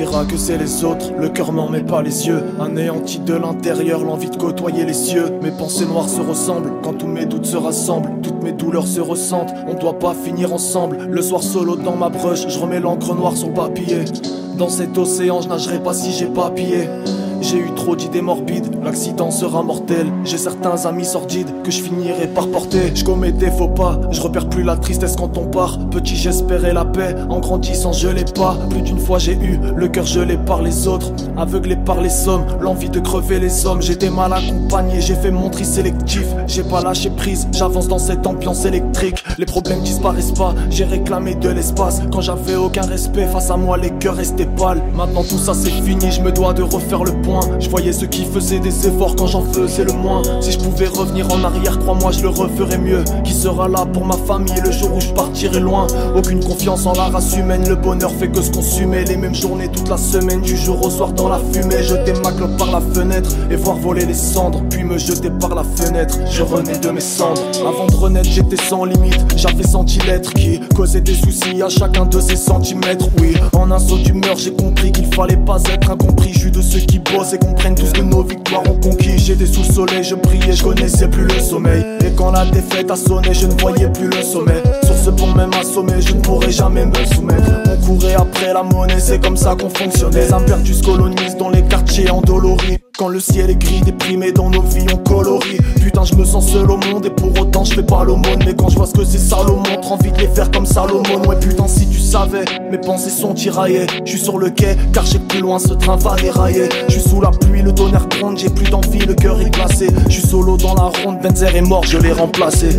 dira que c'est les autres, le cœur m'en met pas les yeux. Anéanti de l'intérieur, l'envie de côtoyer les cieux. Mes pensées noires se ressemblent, quand tous mes doutes se rassemblent. Toutes mes douleurs se ressentent, on doit pas finir ensemble. Le soir solo dans ma brush, je remets l'encre noire sur le papier. Dans cet océan, je nagerai pas si j'ai pas pillé. J'ai eu trop d'idées morbides, l'accident sera mortel. J'ai certains amis sordides que je finirai par porter. Je commets des faux pas, je repère plus la tristesse quand on part. Petit j'espérais la paix, en grandissant je l'ai pas. Plus d'une fois j'ai eu le cœur gelé par les autres, aveuglé par les sommes, l'envie de crever les hommes. J'étais mal accompagné, j'ai fait mon tri sélectif. J'ai pas lâché prise, j'avance dans cette ambiance électrique. Les problèmes disparaissent pas, j'ai réclamé de l'espace. Quand j'avais aucun respect, face à moi les cœurs restaient pâles. Maintenant tout ça c'est fini, je me dois de refaire le point. Je voyais ceux qui faisaient des efforts quand j'en faisais le moins. Si je pouvais revenir en arrière, crois-moi je le referais mieux. Qui sera là pour ma famille le jour où je partirai loin? Aucune confiance en la race humaine, le bonheur fait que se consumer. Les mêmes journées toute la semaine, du jour au soir dans la fumée. Jeter ma clope par la fenêtre et voir voler les cendres, puis me jeter par la fenêtre, je renais de mes cendres. Avant de renaître j'étais sans limite, j'avais senti l'être qui causait des soucis à chacun de ses centimètres. Oui, en un saut d'humeur j'ai compris qu'il fallait pas être incompris. Je suis de ceux qui bossent et comprennent tout ce que nos victoires ont conquis. J'étais sous le soleil, je priais, je connaissais plus le sommeil. Et quand la défaite a sonné, je ne voyais plus le sommet. Sur ce pont même assommé, je ne pourrais jamais me soumettre. On courait après la monnaie, c'est comme ça qu'on fonctionnait. Les imperdus colonisent dans les quartiers endoloris. Quand le ciel est gris, déprimé dans nos vies on colorie. Putain je me sens seul au monde et pour autant je fais pas l'aumône. Mais quand je vois ce que c'est Salomon, trop envie de les faire comme Salomon. Ouais putain si tu savais, mes pensées sont tiraillées. Je suis sur le quai car je sais que plus loin ce train va dérailler. Je suis sous la pluie, le tonnerre gronde, j'ai plus d'envie, le cœur est glacé. Je suis solo dans la ronde, Benzer est mort, je l'ai remplacé.